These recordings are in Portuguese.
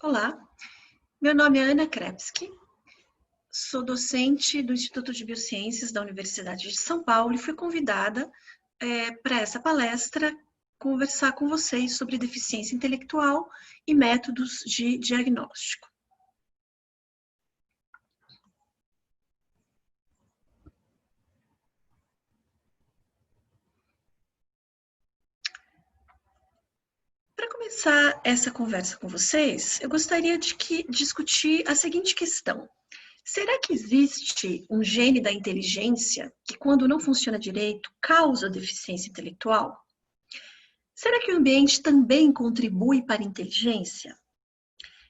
Olá, meu nome é Ana Krepski, sou docente do Instituto de Biociências da Universidade de São Paulo e fui convidada para essa palestra conversar com vocês sobre deficiência intelectual e métodos de diagnóstico. Para começar essa conversa com vocês, eu gostaria de discutir a seguinte questão. Será que existe um gene da inteligência que, quando não funciona direito, causa deficiência intelectual? Será que o ambiente também contribui para a inteligência?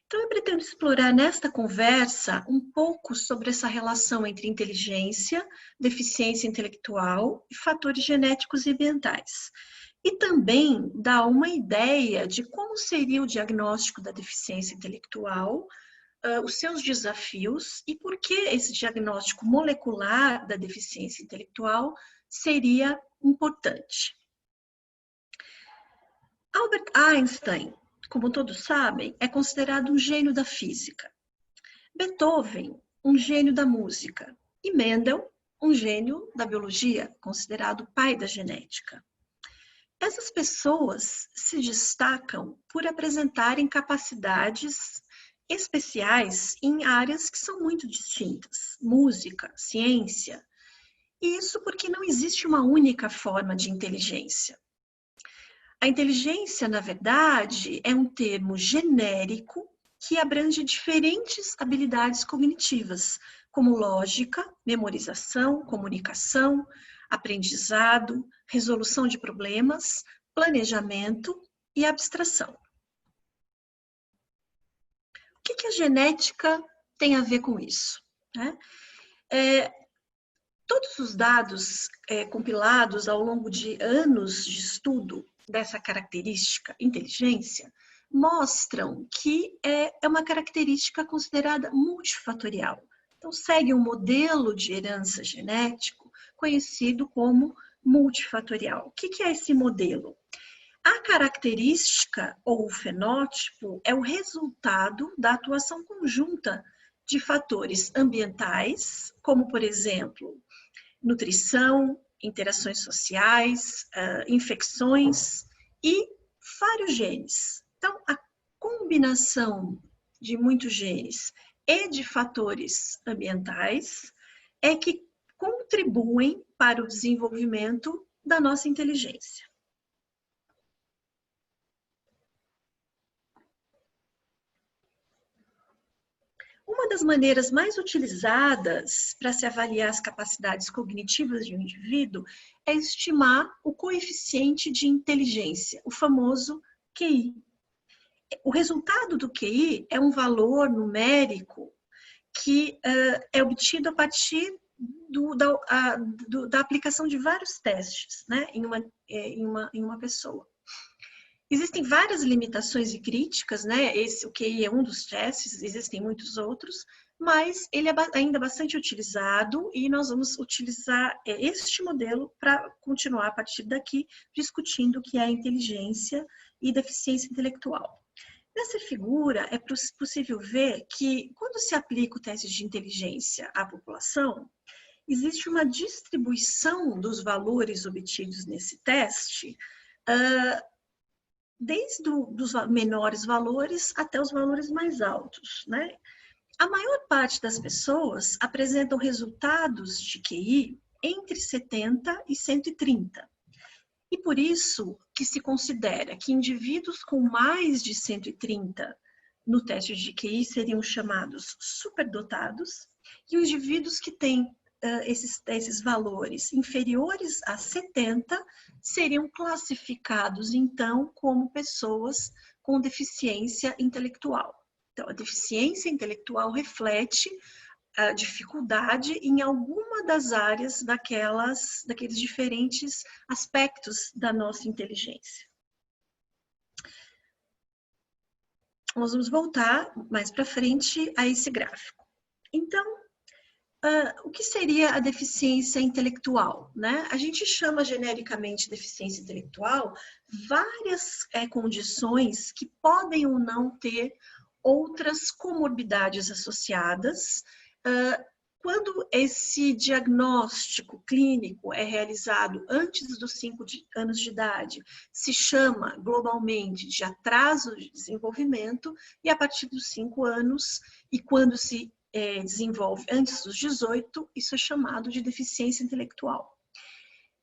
Então, eu pretendo explorar nesta conversa um pouco sobre essa relação entre inteligência, deficiência intelectual e fatores genéticos e ambientais. E também dar uma ideia de como seria o diagnóstico da deficiência intelectual, os seus desafios e por que esse diagnóstico molecular da deficiência intelectual seria importante. Albert Einstein, como todos sabem, é considerado um gênio da física. Beethoven, um gênio da música. E Mendel, um gênio da biologia, considerado o pai da genética. Essas pessoas se destacam por apresentarem capacidades especiais em áreas que são muito distintas, música, ciência. E isso porque não existe uma única forma de inteligência. A inteligência, na verdade, é um termo genérico que abrange diferentes habilidades cognitivas, como lógica, memorização, comunicação, aprendizado, resolução de problemas, planejamento e abstração. O que a genética tem a ver com isso? Todos os dados compilados ao longo de anos de estudo dessa característica, inteligência, mostram que é uma característica considerada multifatorial. Então, segue um modelo de herança genético conhecido como multifatorial. O que é esse modelo? A característica ou o fenótipo é o resultado da atuação conjunta de fatores ambientais, como, por exemplo, nutrição, interações sociais, infecções e vários genes. Então, a combinação de muitos genes e de fatores ambientais é que contribuem para o desenvolvimento da nossa inteligência. Uma das maneiras mais utilizadas para se avaliar as capacidades cognitivas de um indivíduo é estimar o coeficiente de inteligência, o famoso QI. O resultado do QI é um valor numérico que é obtido a partir da aplicação de vários testes, né, em uma pessoa. Existem várias limitações e críticas, né? O QI é um dos testes, existem muitos outros, mas ele é ainda bastante utilizado e nós vamos utilizar este modelo para continuar a partir daqui discutindo o que é inteligência e deficiência intelectual. Nessa figura é possível ver que quando se aplica o teste de inteligência à população, existe uma distribuição dos valores obtidos nesse teste, desde os menores valores até os valores mais altos, né? A maior parte das pessoas apresentam resultados de QI entre 70 e 130. E por isso que se considera que indivíduos com mais de 130 no teste de QI seriam chamados superdotados, e os indivíduos que têm esses valores inferiores a 70 seriam classificados, então, como pessoas com deficiência intelectual. Então, a deficiência intelectual reflete a dificuldade em alguma das áreas daqueles diferentes aspectos da nossa inteligência. Nós vamos voltar mais para frente a esse gráfico. Então, o que seria a deficiência intelectual, né? A gente chama genericamente deficiência intelectual várias condições que podem ou não ter outras comorbidades associadas. Quando esse diagnóstico clínico é realizado antes dos 5 anos de idade, se chama globalmente de atraso de desenvolvimento, e a partir dos 5 anos, e quando se desenvolve antes dos 18, isso é chamado de deficiência intelectual.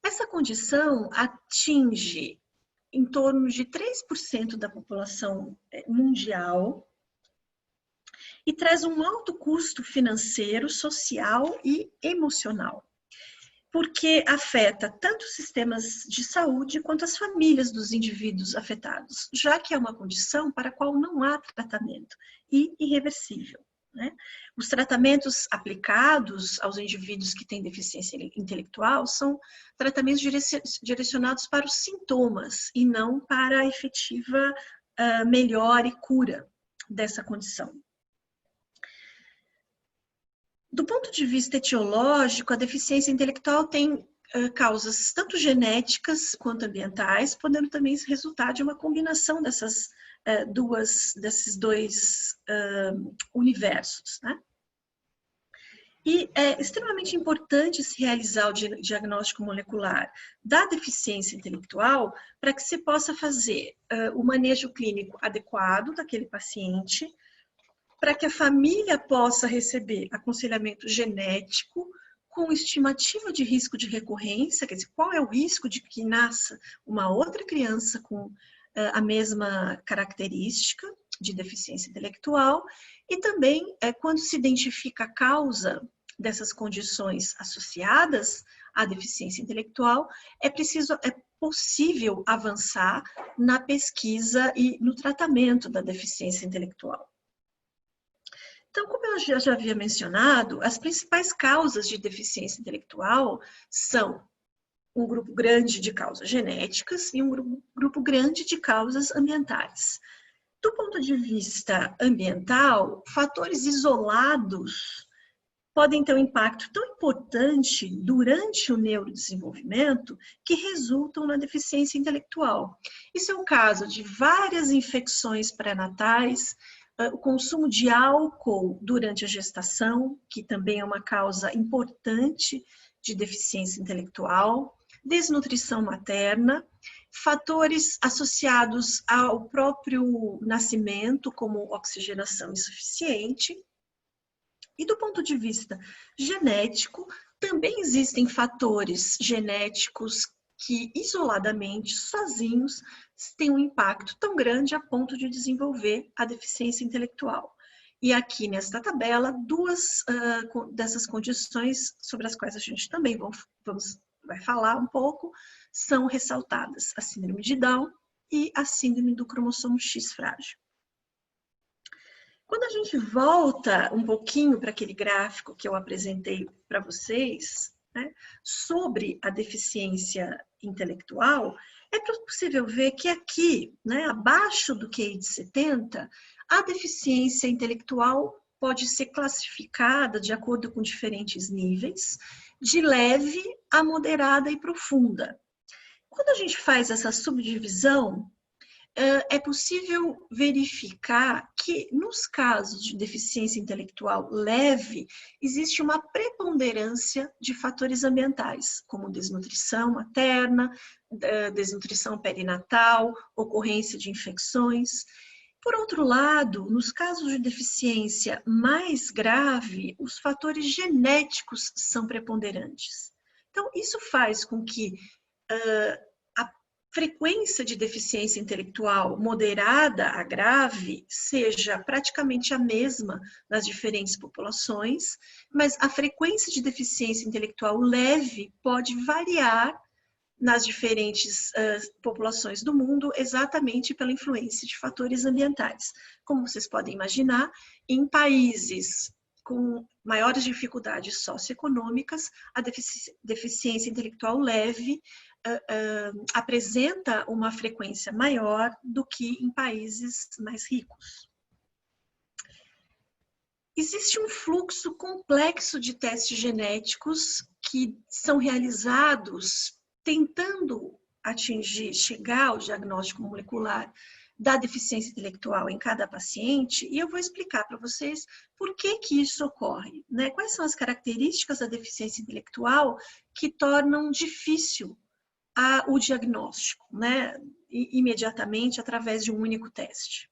Essa condição atinge em torno de 3% da população mundial e traz um alto custo financeiro, social e emocional, porque afeta tanto os sistemas de saúde quanto as famílias dos indivíduos afetados, já que é uma condição para a qual não há tratamento e irreversível, né? Os tratamentos aplicados aos indivíduos que têm deficiência intelectual são tratamentos direcionados para os sintomas e não para a efetiva melhora e cura dessa condição. Do ponto de vista etiológico, a deficiência intelectual tem causas tanto genéticas quanto ambientais, podendo também resultar de uma combinação desses dois universos, né? E é extremamente importante se realizar o diagnóstico molecular da deficiência intelectual para que se possa fazer o manejo clínico adequado daquele paciente, para que a família possa receber aconselhamento genético com estimativa de risco de recorrência, quer dizer, qual é o risco de que nasça uma outra criança com a mesma característica de deficiência intelectual, e também, quando se identifica a causa dessas condições associadas à deficiência intelectual, é possível avançar na pesquisa e no tratamento da deficiência intelectual. Então, como eu já havia mencionado, as principais causas de deficiência intelectual são um grupo grande de causas genéticas e um grupo grande de causas ambientais. Do ponto de vista ambiental, fatores isolados podem ter um impacto tão importante durante o neurodesenvolvimento que resultam na deficiência intelectual. Isso é o caso de várias infecções pré-natais, o consumo de álcool durante a gestação, que também é uma causa importante de deficiência intelectual, desnutrição materna, fatores associados ao próprio nascimento, como oxigenação insuficiente. E do ponto de vista genético, também existem fatores genéticos que, isoladamente, sozinhos, têm um impacto tão grande a ponto de desenvolver a deficiência intelectual. E aqui nesta tabela, duas dessas condições sobre as quais a gente também vai falar um pouco, são ressaltadas: a síndrome de Down e a síndrome do cromossomo X frágil. Quando a gente volta um pouquinho para aquele gráfico que eu apresentei para vocês, né, sobre a deficiência intelectual, é possível ver que aqui, né, abaixo do QI de 70, a deficiência intelectual pode ser classificada de acordo com diferentes níveis, de leve a moderada e profunda. Quando a gente faz essa subdivisão, é possível verificar que, nos casos de deficiência intelectual leve, existe uma preponderância de fatores ambientais, como desnutrição materna, desnutrição perinatal, ocorrência de infecções. Por outro lado, nos casos de deficiência mais grave, os fatores genéticos são preponderantes. Então, isso faz com que frequência de deficiência intelectual moderada a grave seja praticamente a mesma nas diferentes populações, mas a frequência de deficiência intelectual leve pode variar nas diferentes populações do mundo, exatamente pela influência de fatores ambientais. Como vocês podem imaginar, em países com maiores dificuldades socioeconômicas, a deficiência intelectual leve apresenta uma frequência maior do que em países mais ricos. Existe um fluxo complexo de testes genéticos que são realizados tentando chegar ao diagnóstico molecular da deficiência intelectual em cada paciente e eu vou explicar para vocês por que que isso ocorre, né? Quais são as características da deficiência intelectual que tornam difícil o diagnóstico, né? Imediatamente através de um único teste.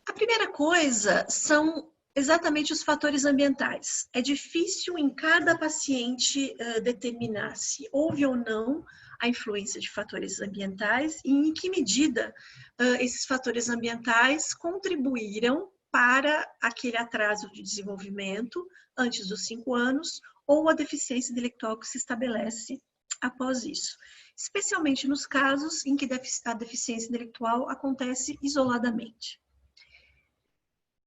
A primeira coisa são exatamente os fatores ambientais. É difícil em cada paciente determinar se houve ou não a influência de fatores ambientais e em que medida esses fatores ambientais contribuíram para aquele atraso de desenvolvimento antes dos 5 anos ou a deficiência intelectual que se estabelece após isso. Especialmente nos casos em que a deficiência intelectual acontece isoladamente.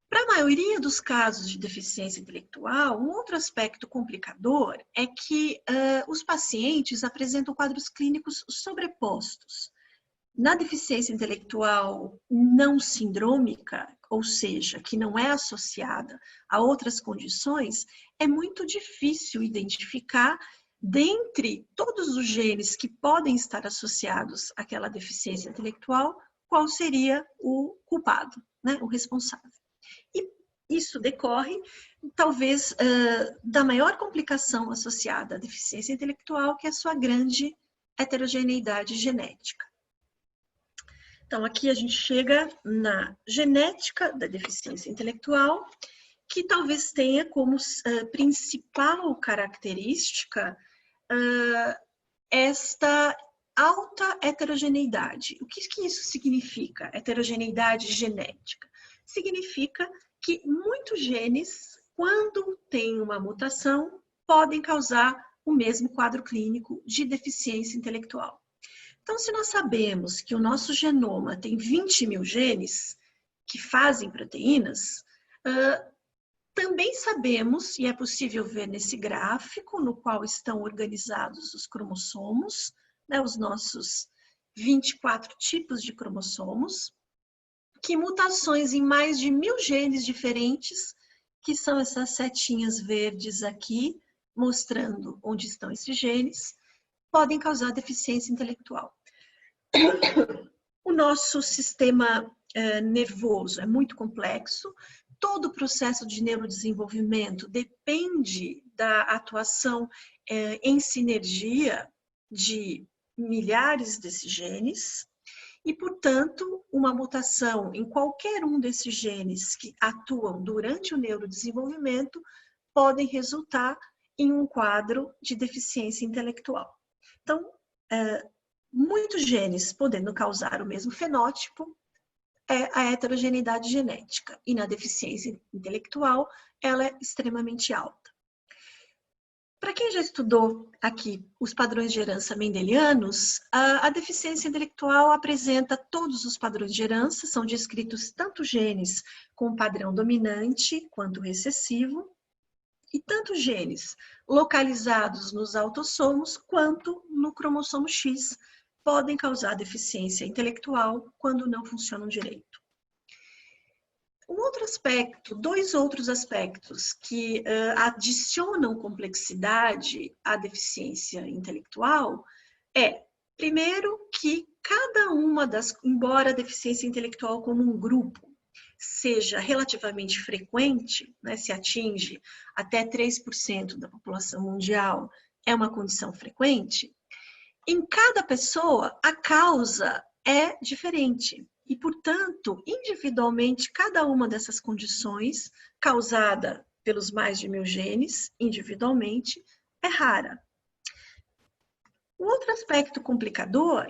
Para a maioria dos casos de deficiência intelectual, um outro aspecto complicador é que os pacientes apresentam quadros clínicos sobrepostos. Na deficiência intelectual não sindrômica, ou seja, que não é associada a outras condições, é muito difícil identificar, dentre todos os genes que podem estar associados àquela deficiência intelectual, qual seria o culpado, né, o responsável. E isso decorre, talvez, da maior complicação associada à deficiência intelectual, que é a sua grande heterogeneidade genética. Então, aqui a gente chega na genética da deficiência intelectual, que talvez tenha como principal característica esta alta heterogeneidade. O que isso significa, heterogeneidade genética? Significa que muitos genes, quando têm uma mutação, podem causar o mesmo quadro clínico de deficiência intelectual. Então, se nós sabemos que o nosso genoma tem 20 mil genes que fazem proteínas, também sabemos, e é possível ver nesse gráfico, no qual estão organizados os cromossomos, né, os nossos 24 tipos de cromossomos, que mutações em mais de 1000 genes diferentes, que são essas setinhas verdes aqui, mostrando onde estão esses genes, podem causar deficiência intelectual. O nosso sistema nervoso é muito complexo, todo o processo de neurodesenvolvimento depende da atuação em sinergia de milhares desses genes, e, portanto, uma mutação em qualquer um desses genes que atuam durante o neurodesenvolvimento podem resultar em um quadro de deficiência intelectual. Então, muitos genes podendo causar o mesmo fenótipo é a heterogeneidade genética, e na deficiência intelectual ela é extremamente alta. Para quem já estudou aqui os padrões de herança mendelianos, a deficiência intelectual apresenta todos os padrões de herança, são descritos tanto genes com padrão dominante quanto recessivo, e tanto genes localizados nos autossomos quanto no cromossomo X podem causar deficiência intelectual quando não funcionam direito. Um outro aspecto, dois outros aspectos que adicionam complexidade à deficiência intelectual primeiro, que cada uma embora a deficiência intelectual como um grupo seja relativamente frequente, né, se atinge até 3% da população mundial, é uma condição frequente, em cada pessoa a causa é diferente. E, portanto, individualmente, cada uma dessas condições, causada pelos mais de 1000 genes, individualmente, é rara. O outro aspecto complicador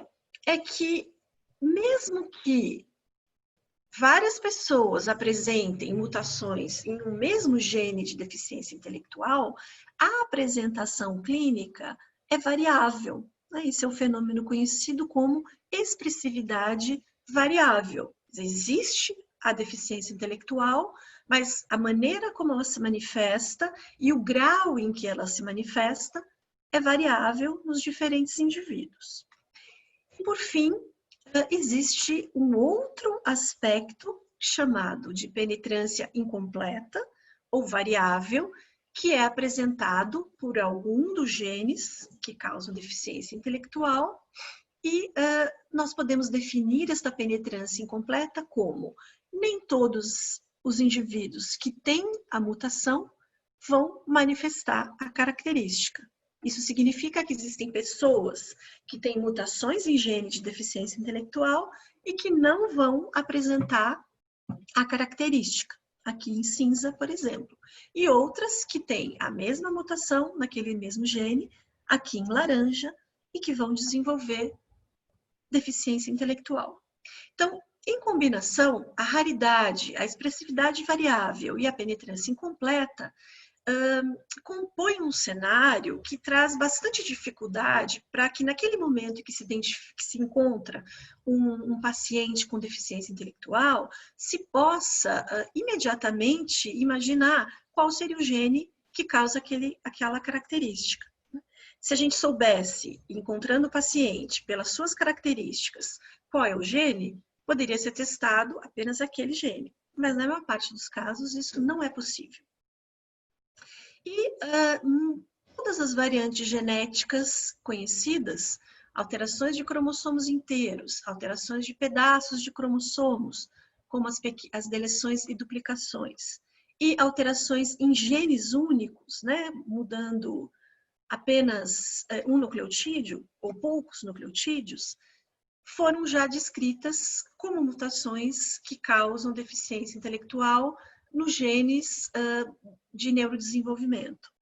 é que, mesmo que várias pessoas apresentem mutações em um mesmo gene de deficiência intelectual, a apresentação clínica é variável. Esse é um fenômeno conhecido como expressividade variável. Existe a deficiência intelectual, mas a maneira como ela se manifesta e o grau em que ela se manifesta é variável nos diferentes indivíduos. E, por fim, existe um outro aspecto chamado de penetrância incompleta ou variável, que é apresentado por algum dos genes que causam deficiência intelectual E nós podemos definir esta penetrância incompleta como nem todos os indivíduos que têm a mutação vão manifestar a característica. Isso significa que existem pessoas que têm mutações em gene de deficiência intelectual e que não vão apresentar a característica, aqui em cinza, por exemplo. E outras que têm a mesma mutação naquele mesmo gene, aqui em laranja, e que vão desenvolver deficiência intelectual. Então, em combinação, a raridade, a expressividade variável e a penetrância incompleta compõem um cenário que traz bastante dificuldade para que naquele momento que se encontra um paciente com deficiência intelectual, se possa imediatamente imaginar qual seria o gene que causa aquela característica. Se a gente soubesse, encontrando o paciente pelas suas características, qual é o gene, poderia ser testado apenas aquele gene. Mas na maior parte dos casos, isso não é possível. E todas as variantes genéticas conhecidas, alterações de cromossomos inteiros, alterações de pedaços de cromossomos, como as deleções e duplicações, e alterações em genes únicos, né, mudando apenas um nucleotídeo ou poucos nucleotídeos, foram já descritas como mutações que causam deficiência intelectual nos genes de neurodesenvolvimento.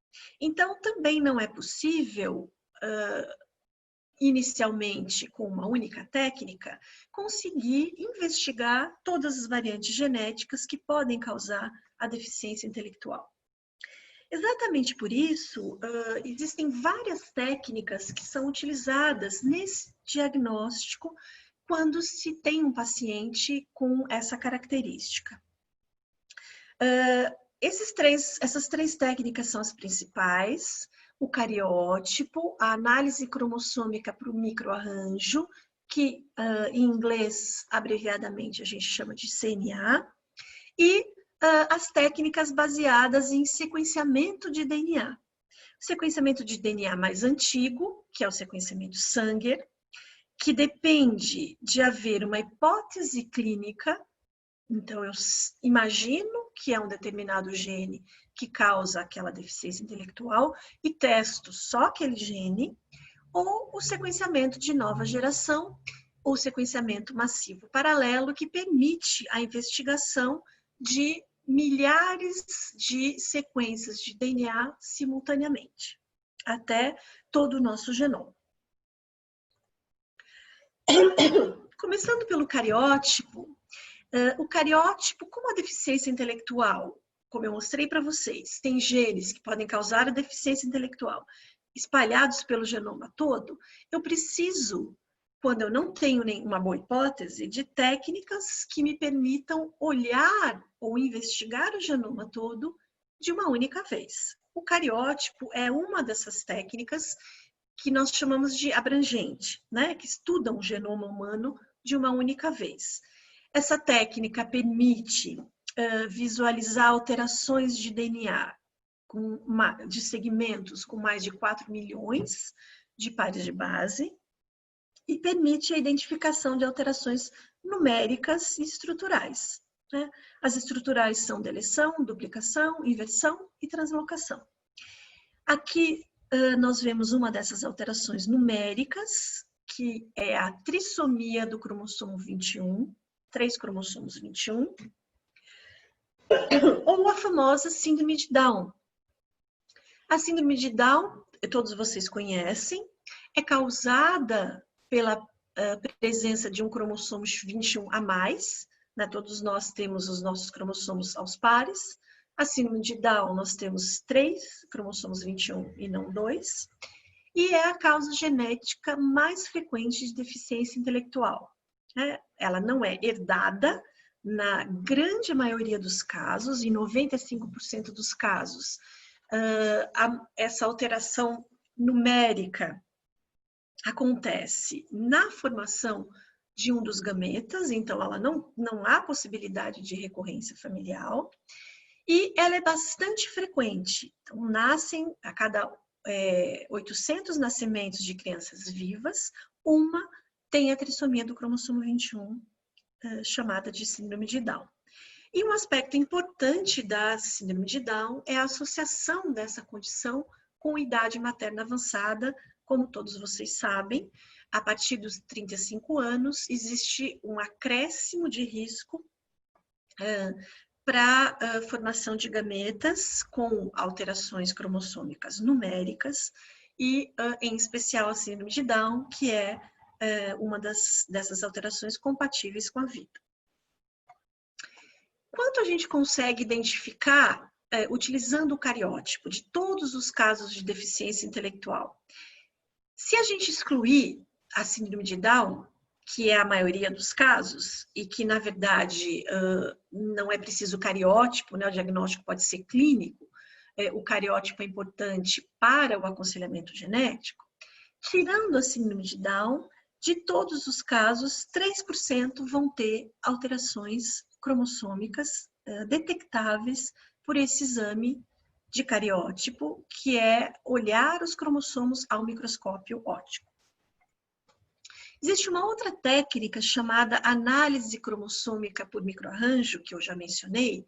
Então, também não é possível, inicialmente, com uma única técnica, conseguir investigar todas as variantes genéticas que podem causar a deficiência intelectual. Exatamente por isso, existem várias técnicas que são utilizadas nesse diagnóstico quando se tem um paciente com essa característica. Essas três técnicas são as principais: o cariótipo, a análise cromossômica para o microarranjo, que em inglês, abreviadamente, a gente chama de CNA, e as técnicas baseadas em sequenciamento de DNA. O sequenciamento de DNA mais antigo, que é o sequenciamento Sanger, que depende de haver uma hipótese clínica. Então, eu imagino que é um determinado gene que causa aquela deficiência intelectual e testo só aquele gene, ou o sequenciamento de nova geração, ou sequenciamento massivo paralelo, que permite a investigação de milhares de sequências de DNA simultaneamente, até todo o nosso genoma. Começando pelo cariótipo, o cariótipo, como a deficiência intelectual, como eu mostrei para vocês, tem genes que podem causar a deficiência intelectual espalhados pelo genoma todo, eu preciso, quando eu não tenho nenhuma boa hipótese, de técnicas que me permitam olhar ou investigar o genoma todo de uma única vez. O cariótipo é uma dessas técnicas que nós chamamos de abrangente, né? Que estudam o genoma humano de uma única vez. Essa técnica permite visualizar alterações de DNA de segmentos com mais de 4 milhões de pares de base e permite a identificação de alterações numéricas e estruturais. Né? As estruturais são deleção, duplicação, inversão e translocação. Aqui nós vemos uma dessas alterações numéricas, que é a trissomia do cromossomo 21, 3 cromossomos 21, ou a famosa síndrome de Down. A síndrome de Down, todos vocês conhecem, é causada pela presença de um cromossomo 21 a mais, né? Todos nós temos os nossos cromossomos aos pares. A síndrome de Down, nós temos 3 cromossomos 21 e não 2. E é a causa genética mais frequente de deficiência intelectual. Ela não é herdada, na grande maioria dos casos, em 95% dos casos, essa alteração numérica acontece na formação de um dos gametas, então ela não há possibilidade de recorrência familiar, e ela é bastante frequente. Então, nascem a cada 800 nascimentos de crianças vivas, uma tem a trissomia do cromossomo 21, chamada de síndrome de Down. E um aspecto importante da síndrome de Down é a associação dessa condição com idade materna avançada. Como todos vocês sabem, a partir dos 35 anos existe um acréscimo de risco para a formação de gametas com alterações cromossômicas numéricas e, em especial, a síndrome de Down, que é uma dessas alterações compatíveis com a vida. Quanto a gente consegue identificar, utilizando o cariótipo, de todos os casos de deficiência intelectual? Se a gente excluir a síndrome de Down, que é a maioria dos casos, e que, na verdade, não é preciso cariótipo, né? O diagnóstico pode ser clínico, o cariótipo é importante para o aconselhamento genético. Tirando a síndrome de Down, de todos os casos, 3% vão ter alterações cromossômicas detectáveis por esse exame de cariótipo, que é olhar os cromossomos ao microscópio óptico. Existe uma outra técnica chamada análise cromossômica por microarranjo, que eu já mencionei,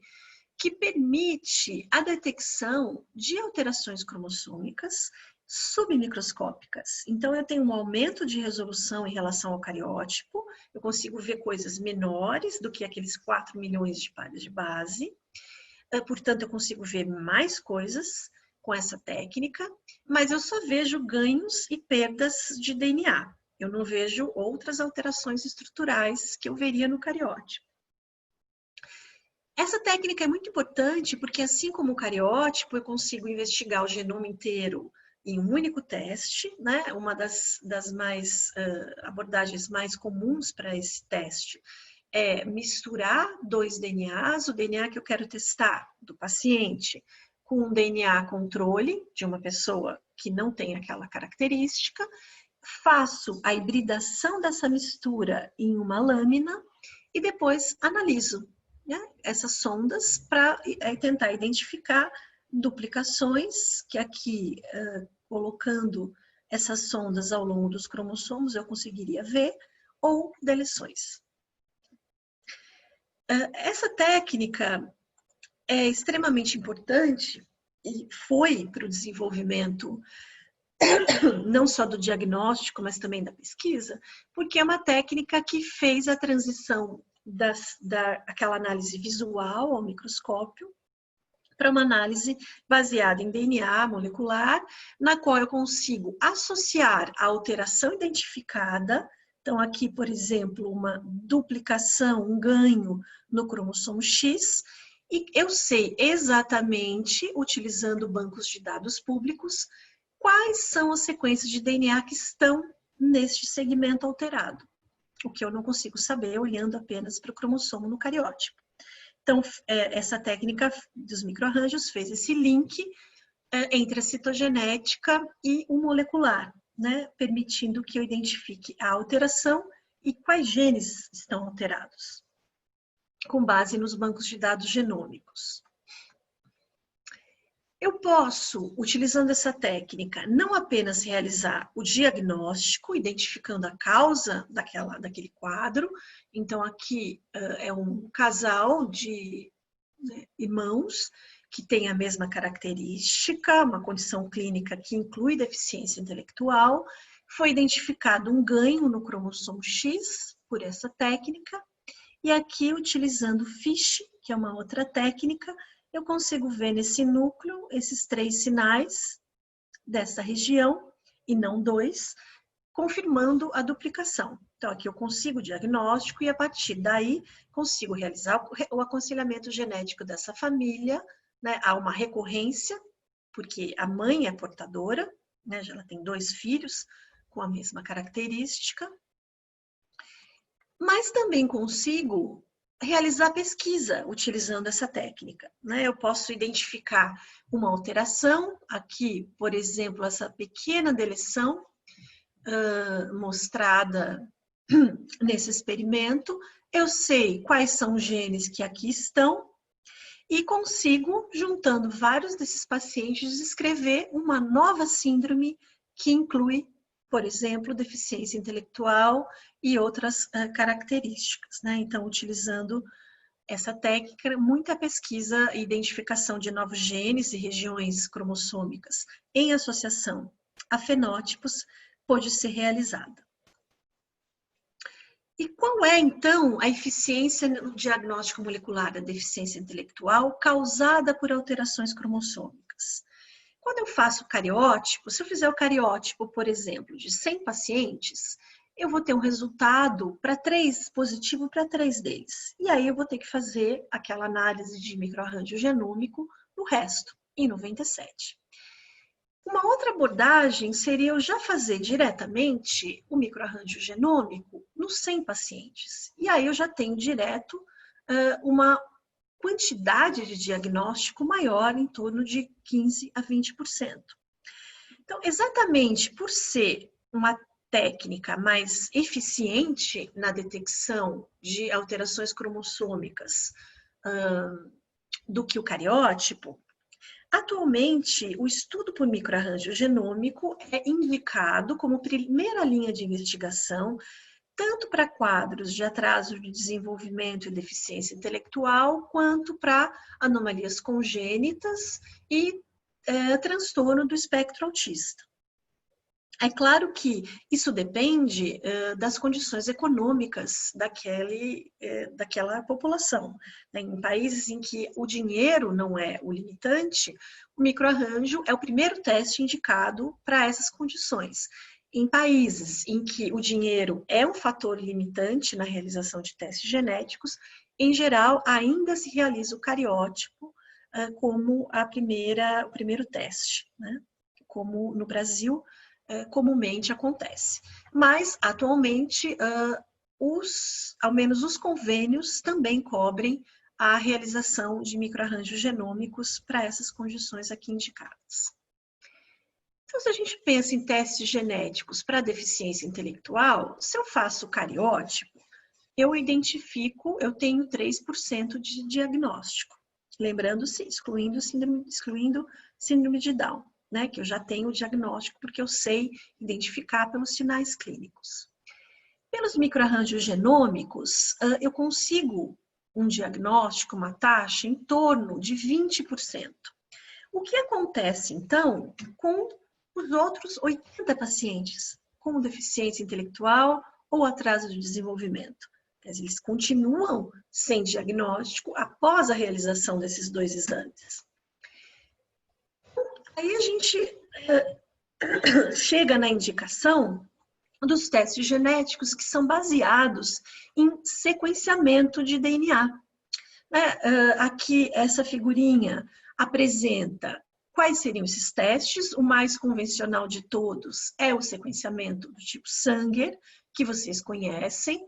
que permite a detecção de alterações cromossômicas submicroscópicas. Então, eu tenho um aumento de resolução em relação ao cariótipo, eu consigo ver coisas menores do que aqueles 4 milhões de pares de base, portanto, eu consigo ver mais coisas com essa técnica, mas eu só vejo ganhos e perdas de DNA. Eu não vejo outras alterações estruturais que eu veria no cariótipo. Essa técnica é muito importante porque, assim como o cariótipo, eu consigo investigar o genoma inteiro em um único teste, né? Uma das abordagens mais comuns para esse teste é misturar 2 DNAs, o DNA que eu quero testar do paciente, com um DNA controle de uma pessoa que não tem aquela característica, faço a hibridação dessa mistura em uma lâmina e depois analiso, né, essas sondas para tentar identificar duplicações, que aqui, colocando essas sondas ao longo dos cromossomos, eu conseguiria ver, ou deleções. Essa técnica é extremamente importante e foi para o desenvolvimento não só do diagnóstico, mas também da pesquisa, porque é uma técnica que fez a transição daquela análise visual ao microscópio para uma análise baseada em DNA molecular, na qual eu consigo associar a alteração identificada. Então, aqui, por exemplo, uma duplicação, um ganho no cromossomo X, e eu sei exatamente, utilizando bancos de dados públicos, quais são as sequências de DNA que estão neste segmento alterado, o que eu não consigo saber olhando apenas para o cromossomo no cariótipo. Então, essa técnica dos microarranjos fez esse link entre a citogenética e o molecular, né, permitindo que eu identifique a alteração e quais genes estão alterados, com base nos bancos de dados genômicos. Eu posso, utilizando essa técnica, não apenas realizar o diagnóstico, identificando a causa daquele quadro. Então, aqui é um casal de irmãos que tem a mesma característica, uma condição clínica que inclui deficiência intelectual. Foi identificado um ganho no cromossomo X por essa técnica. E aqui, utilizando FISH, que é uma outra técnica, eu consigo ver nesse núcleo esses 3 sinais dessa região, e não 2, confirmando a duplicação. Então, aqui eu consigo o diagnóstico e, a partir daí, consigo realizar o aconselhamento genético dessa família, né? Há uma recorrência, porque a mãe é portadora, né? Ela tem 2 filhos com a mesma característica, mas também consigo realizar pesquisa utilizando essa técnica, né? Eu posso identificar uma alteração, aqui, por exemplo, essa pequena deleção mostrada nesse experimento, eu sei quais são os genes que aqui estão e consigo, juntando vários desses pacientes, escrever uma nova síndrome que inclui, por exemplo, deficiência intelectual e outras características, né? Então, utilizando essa técnica, muita pesquisa e identificação de novos genes e regiões cromossômicas em associação a fenótipos pode ser realizada. E qual é, então, a eficiência no diagnóstico molecular da deficiência intelectual causada por alterações cromossômicas? Quando eu faço cariótipo, se eu fizer o cariótipo, por exemplo, de 100 pacientes, eu vou ter um resultado positivo para 3 deles. E aí eu vou ter que fazer aquela análise de microarranjo genômico no resto, em 97. Uma outra abordagem seria eu já fazer diretamente o microarranjo genômico nos 100 pacientes. E aí eu já tenho direto uma quantidade de diagnóstico maior, em torno de 15% a 20%. Então, exatamente por ser uma técnica mais eficiente na detecção de alterações cromossômicas do que o cariótipo, atualmente, o estudo por microarranjo genômico é indicado como primeira linha de investigação, tanto para quadros de atraso de desenvolvimento e deficiência intelectual, quanto para anomalias congênitas e transtorno do espectro autista. É claro que isso depende das condições econômicas daquela população. Em países em que o dinheiro não é o limitante, o microarranjo é o primeiro teste indicado para essas condições. Em países em que o dinheiro é um fator limitante na realização de testes genéticos, em geral, ainda se realiza o cariótipo como o primeiro teste, né? Como no Brasil comumente acontece. Mas, atualmente, ao menos os convênios também cobrem a realização de microarranjos genômicos para essas condições aqui indicadas. Então, se a gente pensa em testes genéticos para deficiência intelectual, se eu faço o cariótipo, eu tenho 3% de diagnóstico. Lembrando-se, excluindo síndrome de Down, né, que eu já tenho o diagnóstico porque eu sei identificar pelos sinais clínicos. Pelos microarranjos genômicos, eu consigo um diagnóstico, uma taxa em torno de 20%. O que acontece, então, com os outros 80 pacientes com deficiência intelectual ou atraso de desenvolvimento? Eles continuam sem diagnóstico após a realização desses 2 exames. Aí a gente chega na indicação dos testes genéticos que são baseados em sequenciamento de DNA. Aqui, essa figurinha apresenta quais seriam esses testes. O mais convencional de todos é o sequenciamento do tipo Sanger, que vocês conhecem.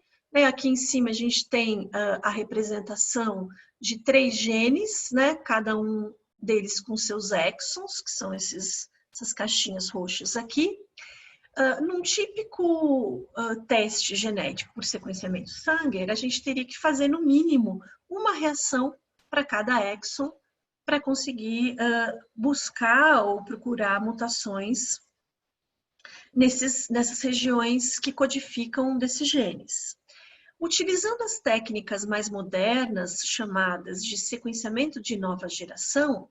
Aqui em cima a gente tem a representação de 3 genes, né? Cada um deles com seus exons, que são essas caixinhas roxas aqui. Num típico teste genético por sequenciamento Sanger, a gente teria que fazer, no mínimo, uma reação para cada exon para conseguir buscar ou procurar mutações nessas regiões que codificam desses genes. Utilizando as técnicas mais modernas, chamadas de sequenciamento de nova geração,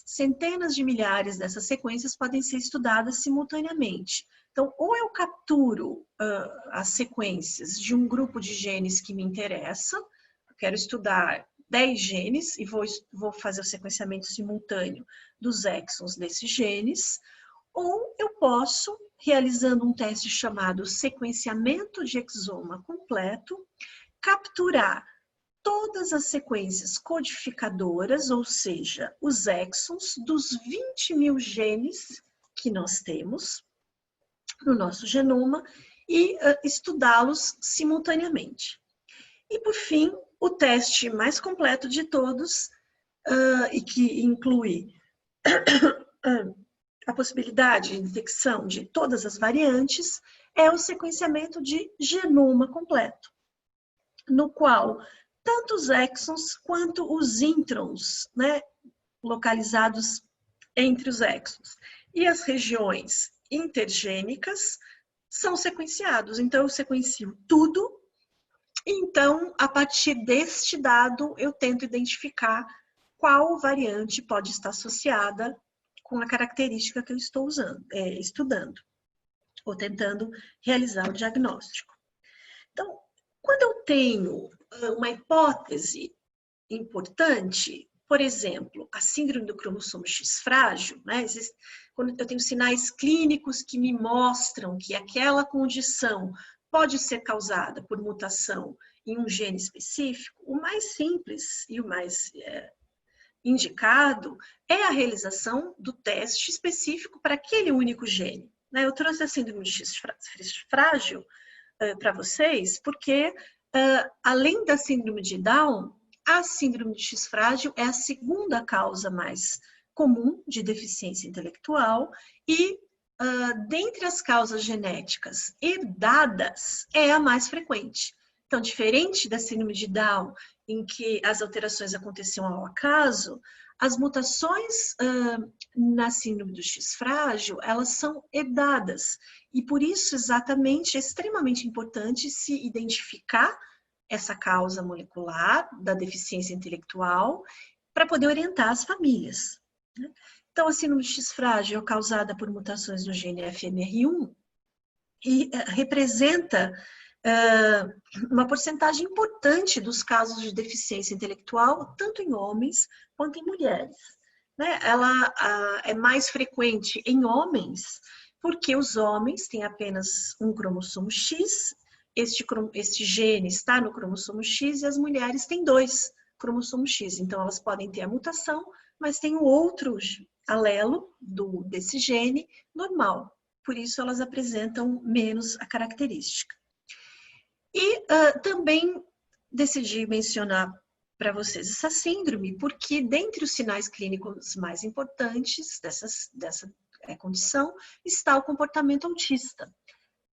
centenas de milhares dessas sequências podem ser estudadas simultaneamente. Então, ou eu capturo as sequências de um grupo de genes que me interessa, eu quero estudar 10 genes e vou fazer o sequenciamento simultâneo dos exons desses genes, ou eu posso, realizando um teste chamado sequenciamento de exoma completo, capturar todas as sequências codificadoras, ou seja, os exons dos 20.000 genes que nós temos no nosso genoma e estudá-los simultaneamente. E, por fim, o teste mais completo de todos, e que inclui a possibilidade de detecção de todas as variantes, é o sequenciamento de genoma completo, no qual tanto os exons quanto os introns, né, localizados entre os exons, e as regiões intergênicas são sequenciados. Então, eu sequencio tudo. Então, a partir deste dado, eu tento identificar qual variante pode estar associada com a característica que eu estou estudando, ou tentando realizar o diagnóstico. Então, quando eu tenho uma hipótese importante, por exemplo, a síndrome do cromossomo X frágil, né? Quando eu tenho sinais clínicos que me mostram que aquela condição pode ser causada por mutação em um gene específico, o mais simples e o mais indicado é a realização do teste específico para aquele único gene. Eu trouxe a síndrome de X frágil para vocês, porque além da síndrome de Down, a síndrome de X frágil é a segunda causa mais comum de deficiência intelectual e, dentre as causas genéticas herdadas, é a mais frequente. Então, diferente da síndrome de Down, em que as alterações aconteciam ao acaso, as mutações na síndrome do X frágil, elas são herdadas. E por isso, exatamente, é extremamente importante se identificar essa causa molecular da deficiência intelectual para poder orientar as famílias. Então, a síndrome X frágil é causada por mutações no gene FMR1 e representa uma porcentagem importante dos casos de deficiência intelectual, tanto em homens quanto em mulheres. Ela é mais frequente em homens, porque os homens têm apenas um cromossomo X, este gene está no cromossomo X, e as mulheres têm 2 cromossomos X. Então, elas podem ter a mutação, mas tem o outro alelo desse gene normal. Por isso, elas apresentam menos a característica. E também decidi mencionar para vocês essa síndrome, porque dentre os sinais clínicos mais importantes dessa condição está o comportamento autista.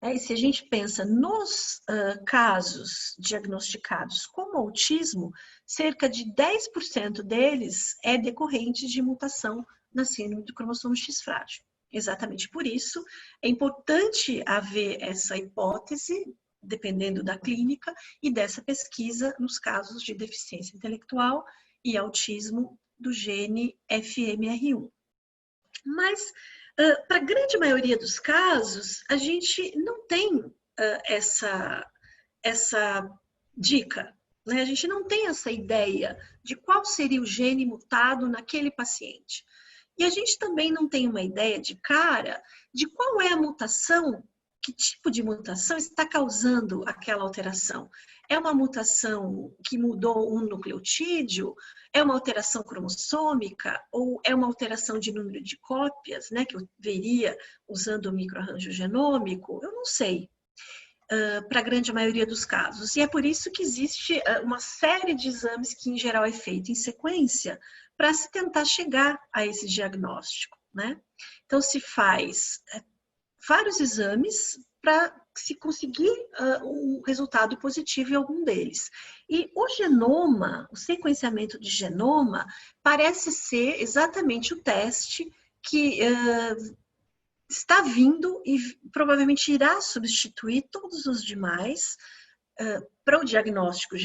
E se a gente pensa nos casos diagnosticados como autismo, cerca de 10% deles é decorrente de mutação na síndrome do cromossomo X frágil. Exatamente por isso, é importante haver essa hipótese, dependendo da clínica, e dessa pesquisa nos casos de deficiência intelectual e autismo do gene FMR1. Mas, para a grande maioria dos casos, a gente não tem essa dica, né? A gente não tem essa ideia de qual seria o gene mutado naquele paciente. E a gente também não tem uma ideia de cara de qual é a mutação, que tipo de mutação está causando aquela alteração. É uma mutação que mudou um nucleotídeo? É uma alteração cromossômica? Ou é uma alteração de número de cópias, né, que eu veria usando o microarranjo genômico? Eu não sei, para a grande maioria dos casos. E é por isso que existe uma série de exames que, em geral, é feito em sequência para se tentar chegar a esse diagnóstico, né? Então, se faz vários exames para se conseguir um resultado positivo em algum deles. E o genoma, o sequenciamento de genoma, parece ser exatamente o teste que está vindo e provavelmente irá substituir todos os demais para o diagnóstico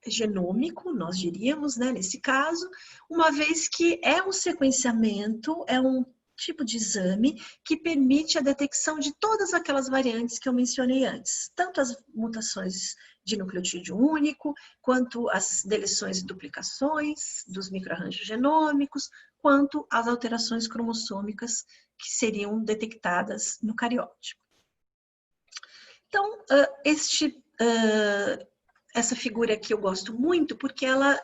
genômico, nós diríamos, né, nesse caso, uma vez que é um sequenciamento, é um tipo de exame que permite a detecção de todas aquelas variantes que eu mencionei antes, tanto as mutações de nucleotídeo único, quanto as deleções e duplicações dos microarranjos genômicos, quanto as alterações cromossômicas que seriam detectadas no cariótipo. Então, essa figura aqui eu gosto muito porque ela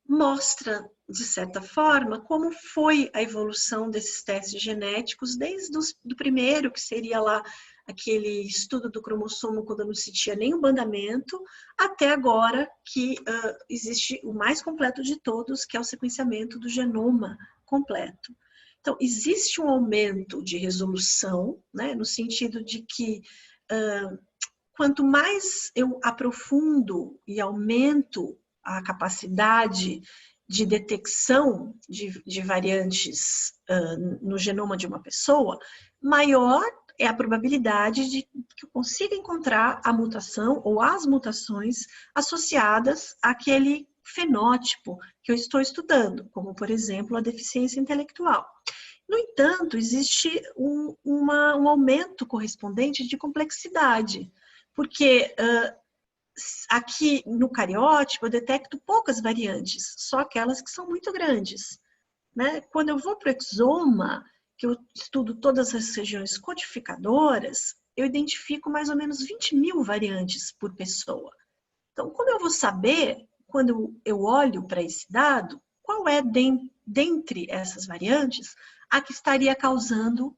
mostra, de certa forma, como foi a evolução desses testes genéticos desde o primeiro, que seria lá aquele estudo do cromossomo quando não se tinha nem o bandamento, até agora que existe o mais completo de todos, que é o sequenciamento do genoma completo. Então, existe um aumento de resolução, né, no sentido de que quanto mais eu aprofundo e aumento a capacidade de detecção de variantes no genoma de uma pessoa, maior é a probabilidade de que eu consiga encontrar a mutação ou as mutações associadas àquele fenótipo que eu estou estudando, como, por exemplo, a deficiência intelectual. No entanto, existe um aumento correspondente de complexidade, porque aqui no cariótipo eu detecto poucas variantes, só aquelas que são muito grandes, né? Quando eu vou para o exoma, que eu estudo todas as regiões codificadoras, eu identifico mais ou menos 20.000 variantes por pessoa. Então, como eu vou saber, quando eu olho para esse dado, qual é, dentre essas variantes, a que estaria causando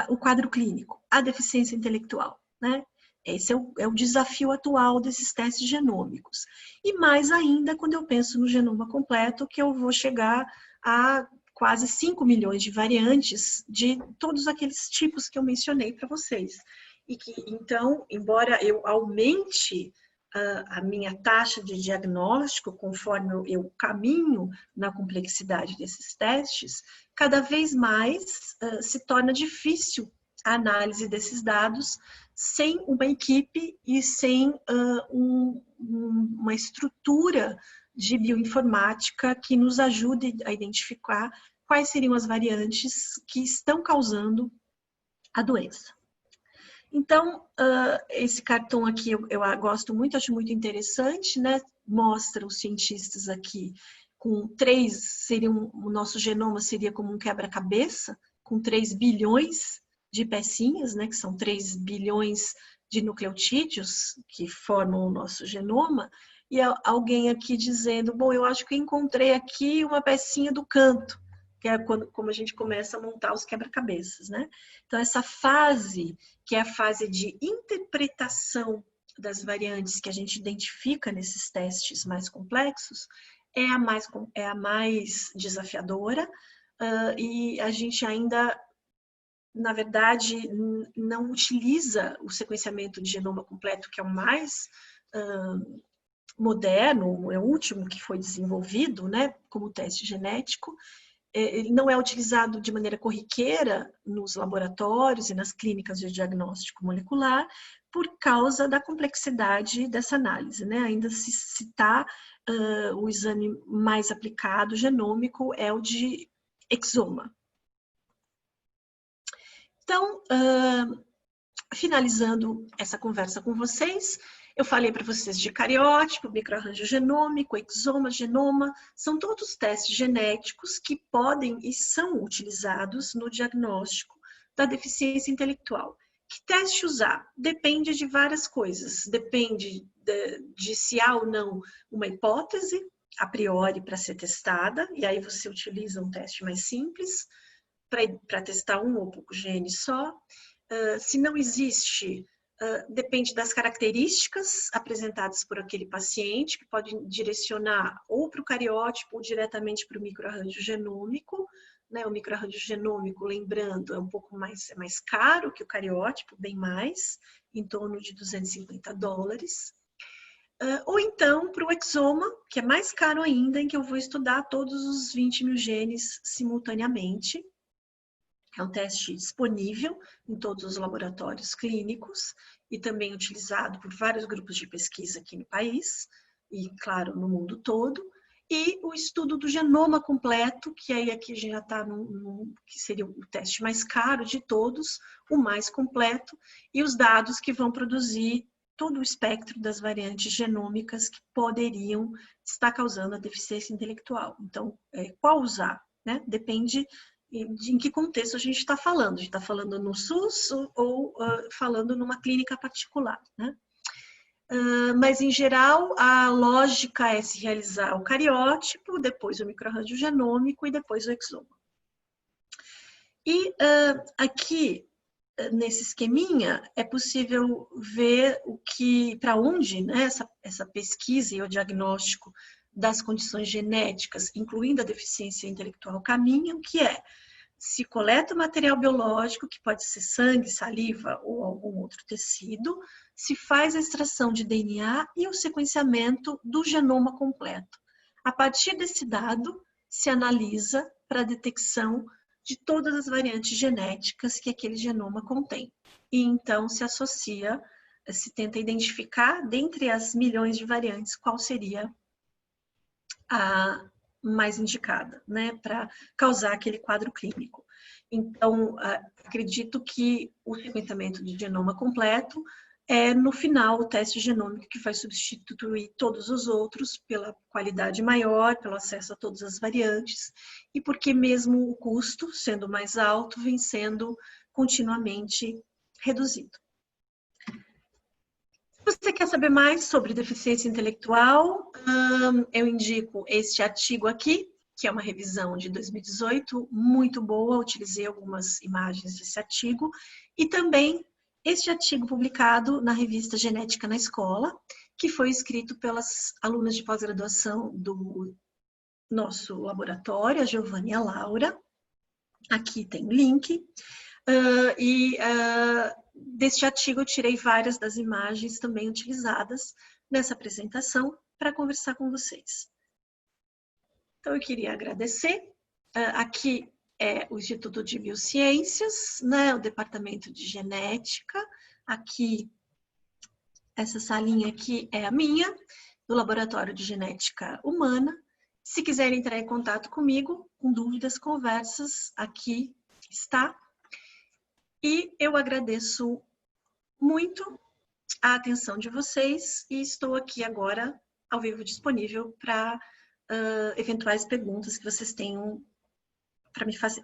o quadro clínico, a deficiência intelectual, né? Esse é o desafio atual desses testes genômicos. E mais ainda quando eu penso no genoma completo, que eu vou chegar a quase 5 milhões de variantes de todos aqueles tipos que eu mencionei para vocês. E que, então, embora eu aumente a minha taxa de diagnóstico conforme eu caminho na complexidade desses testes, cada vez mais se torna difícil a análise desses dados sem uma equipe e sem uma estrutura de bioinformática que nos ajude a identificar quais seriam as variantes que estão causando a doença. Então, esse cartão aqui eu gosto muito, acho muito interessante, né? Mostra os cientistas aqui com 3, o nosso genoma seria como um quebra-cabeça, com 3 bilhões de pecinhas, né? Que são 3 bilhões de nucleotídeos que formam o nosso genoma, e alguém aqui dizendo, bom, eu acho que encontrei aqui uma pecinha do canto, que é como a gente começa a montar os quebra-cabeças, né? Então, essa fase, que é a fase de interpretação das variantes que a gente identifica nesses testes mais complexos, é a mais desafiadora, e a gente ainda, na verdade, não utiliza o sequenciamento de genoma completo, que é o mais moderno, é o último que foi desenvolvido, né, como teste genético. Ele não é utilizado de maneira corriqueira nos laboratórios e nas clínicas de diagnóstico molecular por causa da complexidade dessa análise, né? Ainda se citar o exame mais aplicado genômico é o de exoma. Então, finalizando essa conversa com vocês, eu falei para vocês de cariótipo, microarranjo genômico, exoma, genoma, são todos testes genéticos que podem e são utilizados no diagnóstico da deficiência intelectual. Que teste usar? Depende de várias coisas, depende de se há ou não uma hipótese a priori para ser testada, e aí você utiliza um teste mais simples para testar um ou poucos genes só. Se não existe, depende das características apresentadas por aquele paciente, que pode direcionar ou para o cariótipo ou diretamente para o microarranjo genômico. Né? O microarranjo genômico, lembrando, é um pouco mais caro que o cariótipo, bem mais, em torno de $250. Ou então para o exoma, que é mais caro ainda, em que eu vou estudar todos os 20.000 genes simultaneamente. É um teste disponível em todos os laboratórios clínicos e também utilizado por vários grupos de pesquisa aqui no país e, claro, no mundo todo. E o estudo do genoma completo, que aí aqui já está que seria o teste mais caro de todos, o mais completo, e os dados que vão produzir todo o espectro das variantes genômicas que poderiam estar causando a deficiência intelectual. Então, qual usar? Né? Depende em que contexto a gente está falando. A gente está falando no SUS ou falando numa clínica particular, né? Mas, em geral, a lógica é se realizar o cariótipo, depois o microarranjo genômico e depois o exoma. E aqui, nesse esqueminha, é possível ver para onde, né, essa pesquisa e o diagnóstico das condições genéticas, incluindo a deficiência intelectual, caminham, que é se coleta o material biológico, que pode ser sangue, saliva ou algum outro tecido, se faz a extração de DNA e o sequenciamento do genoma completo. A partir desse dado, se analisa para a detecção de todas as variantes genéticas que aquele genoma contém. E então se tenta identificar, dentre as milhões de variantes, qual seria a mais indicada, né, para causar aquele quadro clínico. Então, acredito que o sequenciamento de genoma completo é, no final, o teste genômico que vai substituir todos os outros pela qualidade maior, pelo acesso a todas as variantes, e porque mesmo o custo, sendo mais alto, vem sendo continuamente reduzido. Se você quer saber mais sobre deficiência intelectual, eu indico este artigo aqui, que é uma revisão de 2018, muito boa, utilizei algumas imagens desse artigo, e também este artigo publicado na revista Genética na Escola, que foi escrito pelas alunas de pós-graduação do nosso laboratório, a Giovanna e a Laura. Aqui tem o link. Deste artigo eu tirei várias das imagens também utilizadas nessa apresentação para conversar com vocês. Então eu queria agradecer. Aqui é o Instituto de Biociências, né, o Departamento de Genética. Aqui, essa salinha aqui é a minha, do Laboratório de Genética Humana. Se quiserem entrar em contato comigo, com dúvidas, conversas, aqui está. E eu agradeço muito a atenção de vocês e estou aqui agora, ao vivo, disponível para eventuais perguntas que vocês tenham para me fazer.